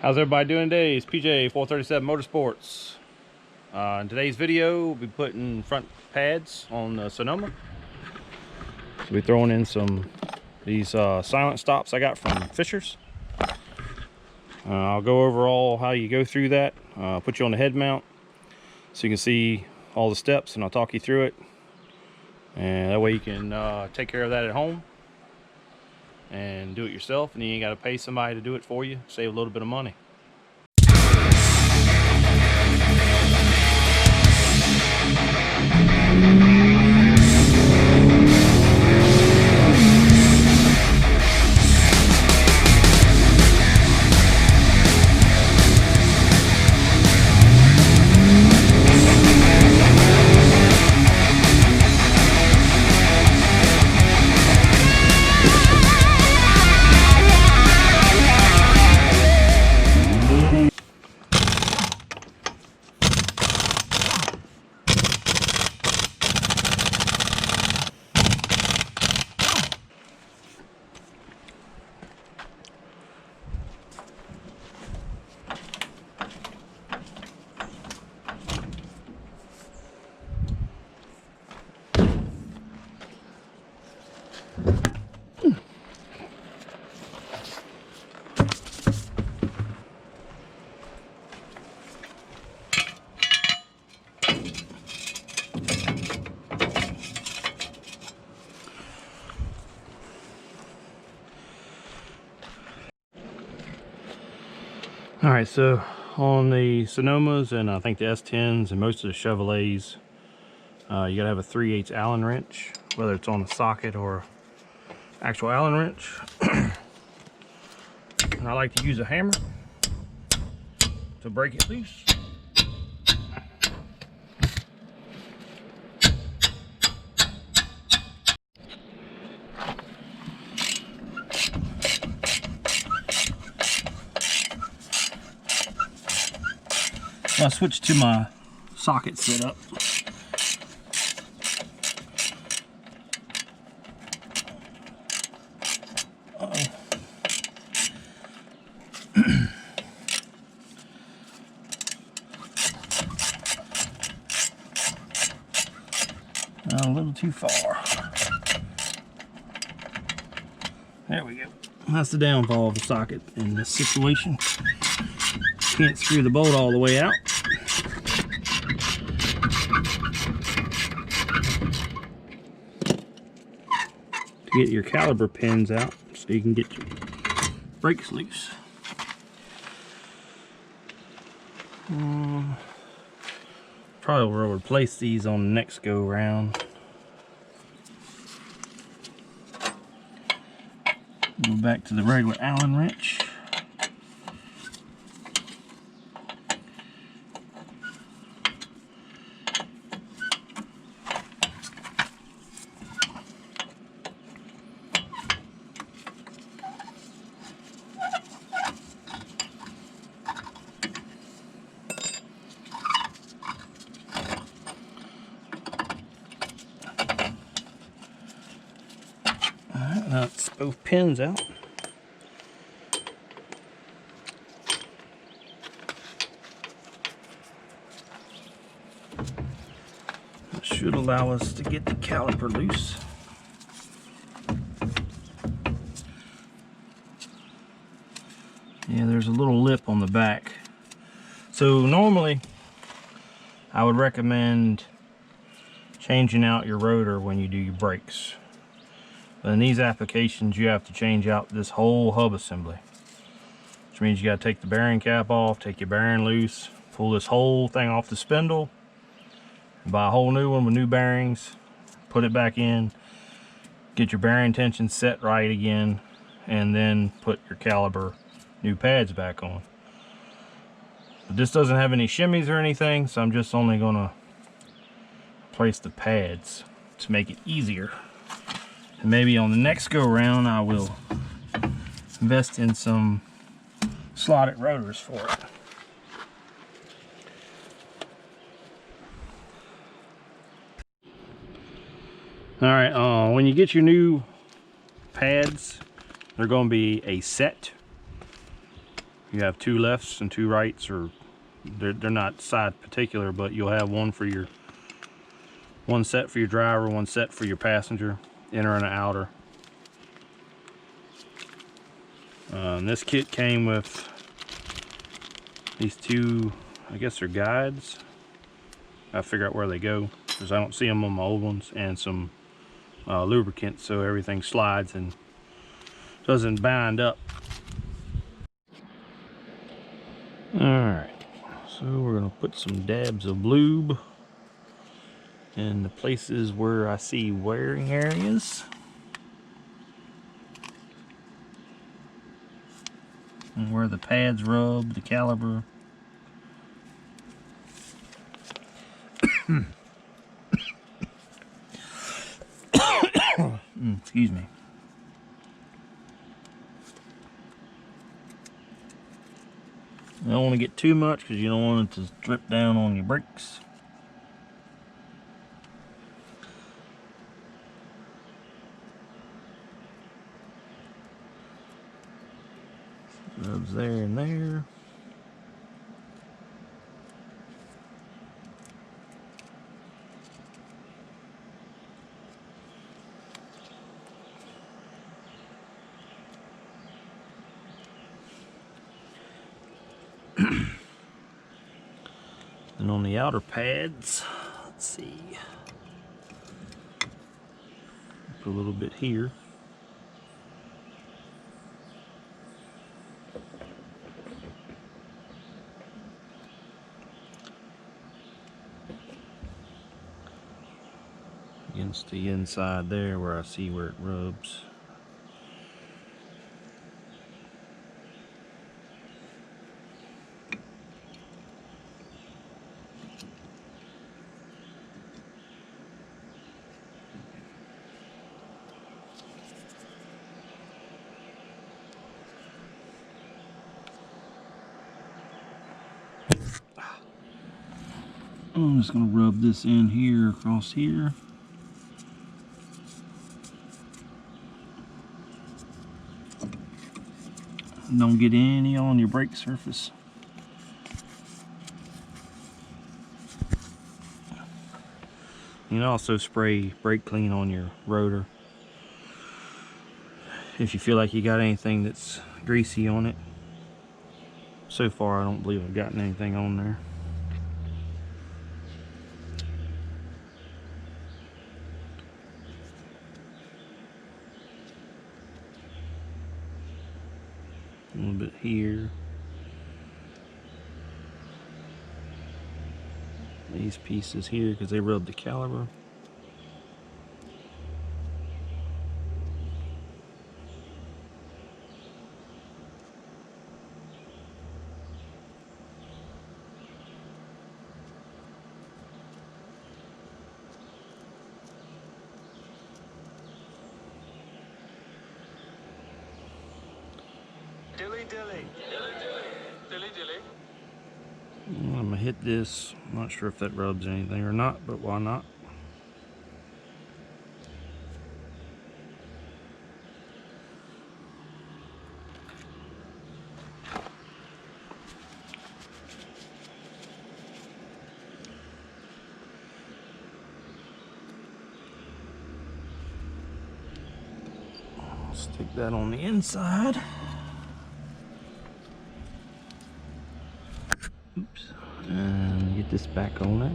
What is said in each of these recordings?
How's everybody doing today? It's PJ 437 Motorsports. In today's video, we'll be putting front pads on the Sonoma. So we'll be throwing in these silent stops I got from Fisher's. I'll go over all how you go through that. Put you on the head mount so you can see all the steps, and I'll talk you through it. And that way you can take care of that at home and do it yourself, and you ain't got to pay somebody to do it for you. Save a little bit of money. All right, so on the Sonomas and I think the S10s and most of the Chevrolets, you gotta have a 3/8 Allen wrench, whether it's on a socket or actual Allen wrench. And I like to use a hammer to break it loose. I switched to my socket setup. A little too far. There we go. That's the downfall of the socket in this situation. Can't screw the bolt all the way out. To get your caliper pins out so you can get your brakes loose. Probably will replace these on the next go round. Go back to the regular Allen wrench. That's both pins out. That should allow us to get the caliper loose. Yeah, there's a little lip on the back. So normally I would recommend changing out your rotor when you do your brakes. But in these applications, you have to change out this whole hub assembly, which means you got to take the bearing cap off, take your bearing loose, pull this whole thing off the spindle, and buy a whole new one with new bearings, put it back in, get your bearing tension set right again, and then put your caliper new pads back on. But this doesn't have any shimmies or anything, so I'm just only going to place the pads to make it easier. And maybe on the next go round I will invest in some slotted rotors for it. Alright, when you get your new pads, they're going to be a set. you have two lefts and two rights, or they're not side particular, but you'll have one set for your driver, one set for your passenger, inner and outer. This kit came with these two, I guess they're guides. I figure out where they go because I don't see them on my old ones, and some lubricant so everything slides and doesn't bind up. Alright, so we're going to put some dabs of lube in the places where I see wearing areas. And where the pads rub, the caliper. Excuse me. You don't want to get too much because you don't want it to drip down on your brakes. Rubs there and there. And on the outer pads, let's see, put a little bit here. Against the inside there where I see where it rubs. I'm just going to rub this in here, across here. Don't get any on your brake surface. You can also spray brake clean on your rotor if you feel like you got anything that's greasy on it. So far I don't believe I've gotten anything on there. A little bit here. These pieces here because they rub the caliper. Dilly dilly. Dilly dilly. Dilly dilly. I'm gonna hit this. I'm not sure if that rubs anything or not, but why not? Stick that on the inside. Oops. And get this back on there.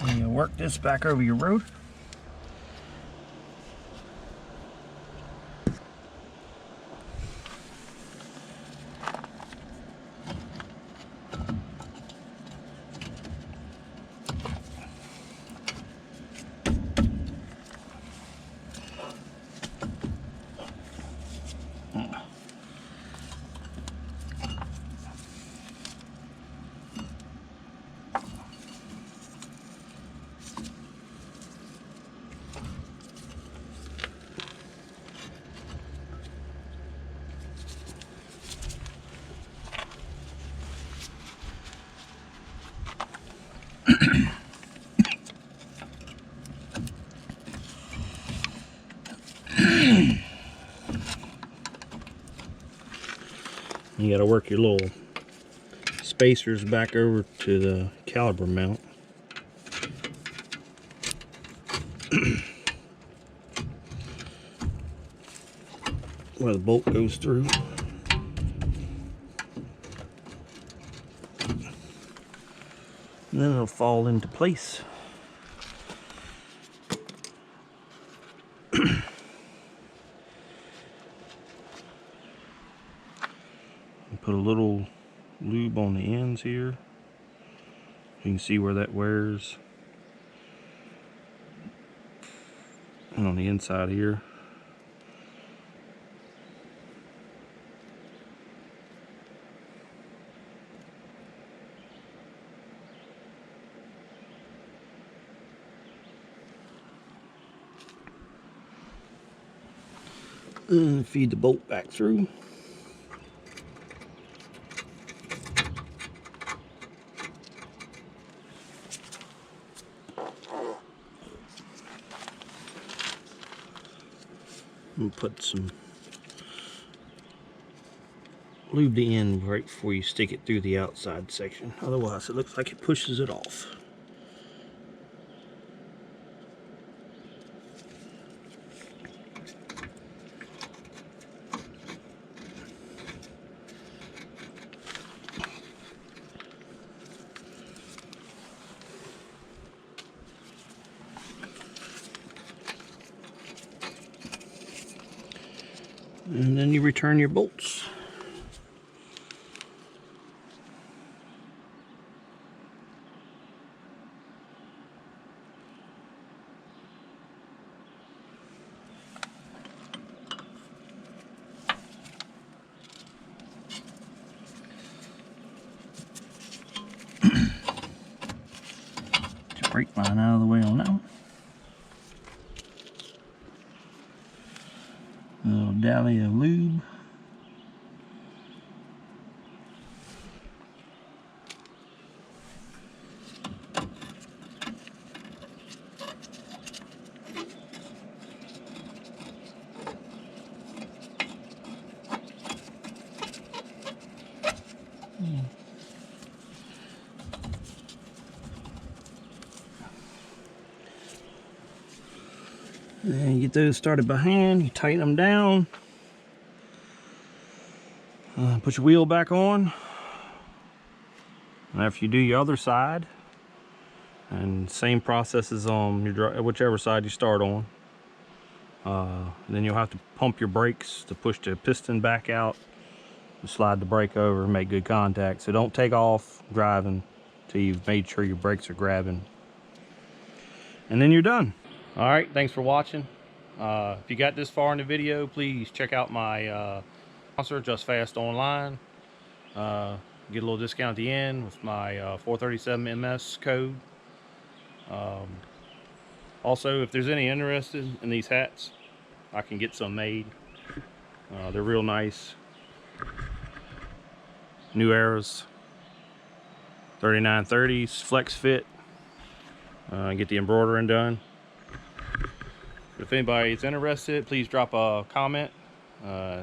And you work this back over your road. You got to work your little spacers back over to the caliper mount. Where the bolt goes through. And then it'll fall into place. Put a little lube on the ends here. You can see where that wears. And on the inside here. And feed the bolt back through. And put some lube the end right before you stick it through the outside section. Otherwise, it looks like it pushes it off. And then you return your bolts. Get your brake line out of the way on that one. A little dally of lube. And you get those started by hand, you tighten them down. Put your wheel back on. And after you do your other side, and same process is on your whichever side you start on. Then you'll have to pump your brakes to push the piston back out. Slide the brake over and make good contact. So don't take off driving till you've made sure your brakes are grabbing. And then you're done. All right, thanks for watching. If you got this far in the video, please check out my sponsor, Just Fast Online. Get a little discount at the end with my 437MS code. Also, if there's any interested in these hats, I can get some made. They're real nice. New Era's 3930s, flex fit. Get the embroidering done. If anybody is interested, please drop a comment.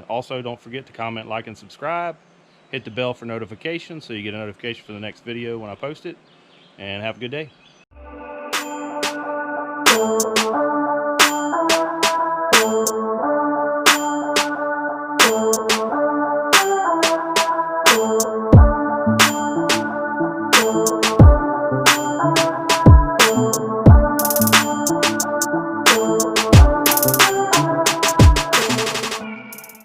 Also, don't forget to comment, like, and subscribe. Hit the bell for notifications so you get a notification for the next video when I post it. And have a good day.